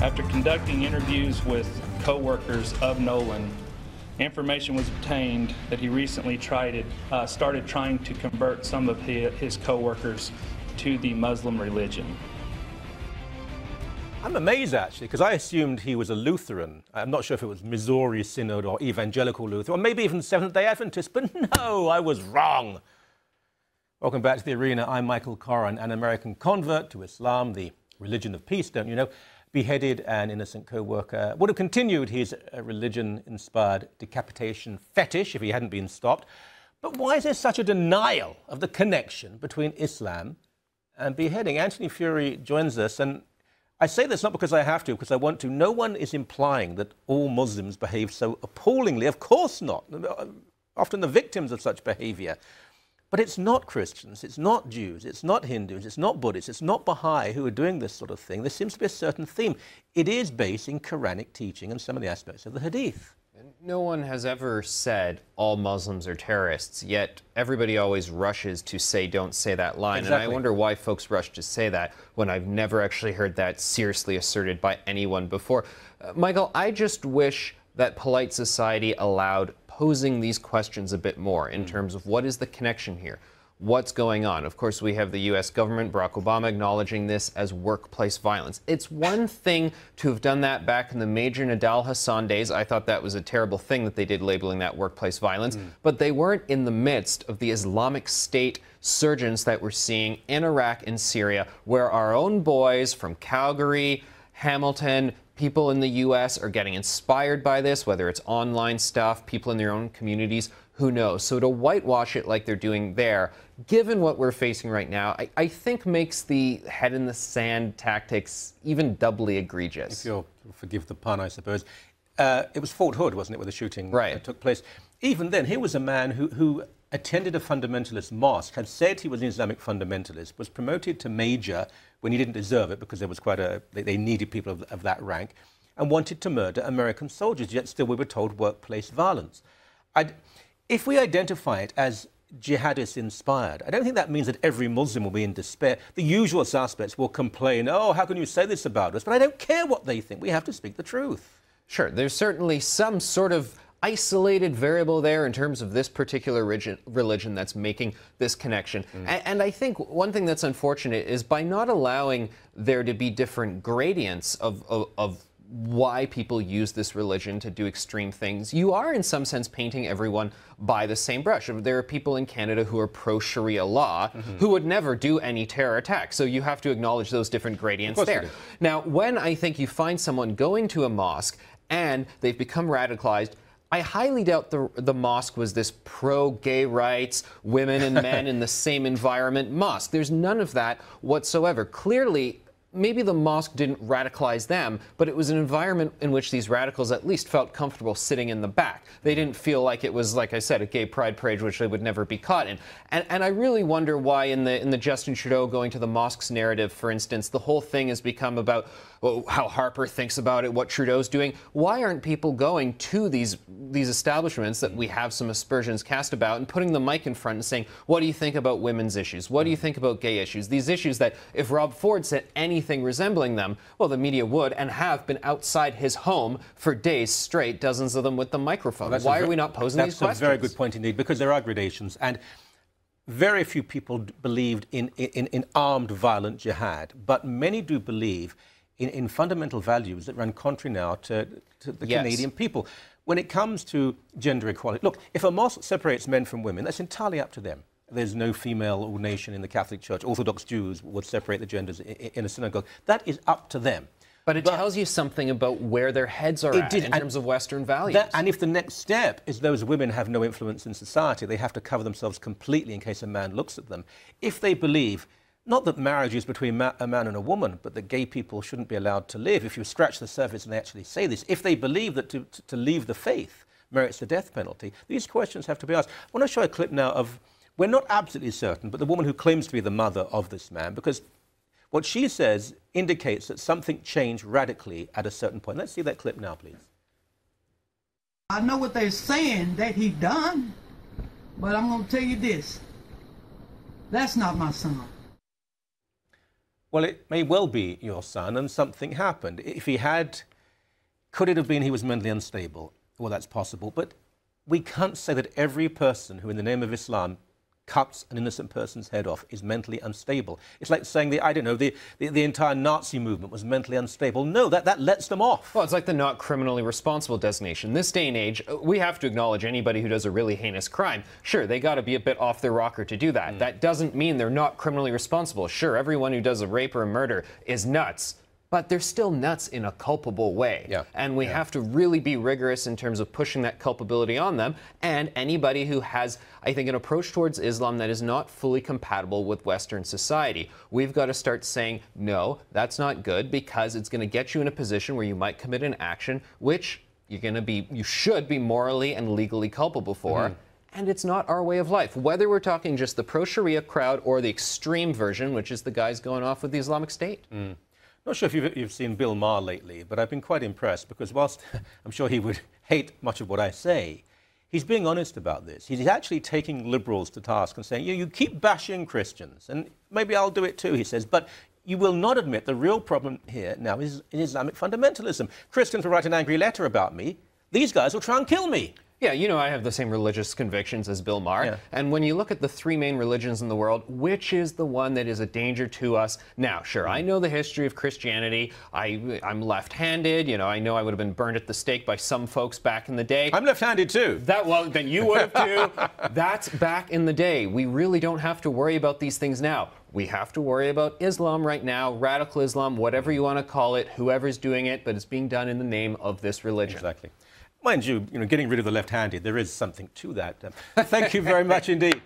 After conducting interviews with co-workers of Nolan, information was obtained that he recently started trying to convert some of his co-workers to the Muslim religion. I'm amazed, actually, because I assumed he was a Lutheran. I'm not sure if it was Missouri Synod or Evangelical Lutheran, or maybe even Seventh-day Adventist, but no, I was wrong. Welcome back to The Arena. I'm Michael Corran, an American convert to Islam, the religion of peace, don't you know? Beheaded an innocent co-worker, would have continued his religion-inspired decapitation fetish if he hadn't been stopped. But why is there such a denial of the connection between Islam and beheading? Anthony Fury joins us, and I say this not because I have to, because I want to. No one is implying that all Muslims behave so appallingly. Of course not. Often the victims of such behavior. But it's not Christians, it's not Jews, it's not Hindus, it's not Buddhists, it's not Baha'i who are doing this sort of thing. There seems to be a certain theme. It is based in Quranic teaching and some of the aspects of the Hadith. No one has ever said all Muslims are terrorists, yet everybody always rushes to say, don't say that line. Exactly. And I wonder why folks rush to say that when I've never actually heard that seriously asserted by anyone before. Michael, I just wish that polite society allowed posing these questions a bit more in terms of what is the connection here? What's going on? Of course, we have the U.S. government, Barack Obama, acknowledging this as workplace violence. It's one thing to have done that back in the Major Nadal Hassan days. I thought that was a terrible thing that they did, labeling that workplace violence. But they weren't in the midst of the Islamic State surgence that we're seeing in Iraq and Syria, where our own boys from Calgary, Hamilton, people in the U.S. are getting inspired by this, whether it's online stuff, people in their own communities, who knows? So to whitewash it like they're doing there, given what we're facing right now, I think makes the head in the sand tactics even doubly egregious. If you'll forgive the pun, I suppose. It was Fort Hood, wasn't it, where the shooting took place. Even then, here was a man who attended a fundamentalist mosque, had said he was an Islamic fundamentalist, was promoted to major when he didn't deserve it because there was they needed people of that rank, and wanted to murder American soldiers, yet still we were told workplace violence. If we identify it as jihadist inspired, I don't think that means that every Muslim will be in despair. The usual suspects will complain, oh, how can you say this about us? But I don't care what they think. We have to speak the truth. Sure, there's certainly some sort of isolated variable there in terms of this particular religion that's making this connection. And I think one thing that's unfortunate is by not allowing there to be different gradients of why people use this religion to do extreme things, you are in some sense painting everyone by the same brush. There are people in Canada who are pro-Sharia law who would never do any terror attack. So you have to acknowledge those different gradients there. Now, when I think you find someone going to a mosque and they've become radicalized, I highly doubt the mosque was this pro-gay rights, women and men in the same environment mosque. There's none of that whatsoever. Clearly, maybe the mosque didn't radicalize them, but it was an environment in which these radicals at least felt comfortable sitting in the back. They didn't feel like it was, like I said, a gay pride parade which they would never be caught in. And I really wonder why in the Justin Trudeau going to the mosques narrative, for instance, the whole thing has become about how Harper thinks about it, what Trudeau's doing. Why aren't people going to these establishments that we have some aspersions cast about and putting the mic in front and saying, what do you think about women's issues? What do you think about gay issues? These issues that if Rob Ford said anything resembling them, well, the media would and have been outside his home for days straight, dozens of them with the microphone. Why are we not posing these questions? That's a very good point indeed, because there are gradations. And very few people believed in armed, violent jihad, but many do believe in fundamental values that run contrary now to the Canadian people. When it comes to gender equality, look, if a mosque separates men from women, that's entirely up to them. There's no female ordination in the Catholic Church. Orthodox Jews would separate the genders in a synagogue. That is up to them. But it tells you something about where their heads are at in terms of Western values. And if the next step is those women have no influence in society, they have to cover themselves completely in case a man looks at them. If they believe, not that marriage is between a man and a woman, but that gay people shouldn't be allowed to live, if you scratch the surface and they actually say this, if they believe that to leave the faith merits the death penalty, these questions have to be asked. I want to show a clip now of, we're not absolutely certain, but the woman who claims to be the mother of this man, because what she says indicates that something changed radically at a certain point. Let's see that clip now, please. I know what they're saying that he done, but I'm going to tell you this. That's not my son. Well, it may well be your son, and something happened. If he had, could it have been he was mentally unstable? Well, that's possible, but we can't say that every person who, in the name of Islam, cuts an innocent person's head off is mentally unstable. It's like saying the entire Nazi movement was mentally unstable. No, that lets them off. Well, it's like the not criminally responsible designation. This day and age, we have to acknowledge anybody who does a really heinous crime. Sure, they got to be a bit off their rocker to do that. That doesn't mean they're not criminally responsible. Sure, everyone who does a rape or a murder is nuts. But they're still nuts in a culpable way. Yeah. And we have to really be rigorous in terms of pushing that culpability on them. And anybody who has, I think, an approach towards Islam that is not fully compatible with Western society, we've got to start saying, no, that's not good, because it's going to get you in a position where you might commit an action which you should be morally and legally culpable for. And it's not our way of life. Whether we're talking just the pro-Sharia crowd or the extreme version, which is the guys going off with the Islamic State. Not sure if you've seen Bill Maher lately, but I've been quite impressed because whilst I'm sure he would hate much of what I say, he's being honest about this. He's actually taking liberals to task and saying, you keep bashing Christians, and maybe I'll do it too, he says, but you will not admit the real problem here now is Islamic fundamentalism. Christians will write an angry letter about me. These guys will try and kill me. Yeah, you know, I have the same religious convictions as Bill Maher. Yeah. And when you look at the three main religions in the world, which is the one that is a danger to us? Now, sure, I know the history of Christianity. I'm left-handed. You know I would have been burned at the stake by some folks back in the day. I'm left-handed too. Well, then you would have too. That's back in the day. We really don't have to worry about these things now. We have to worry about Islam right now, radical Islam, whatever you want to call it, whoever's doing it, but it's being done in the name of this religion. Exactly. Mind you, getting rid of the left-handed, there is something to that. Thank you very much indeed.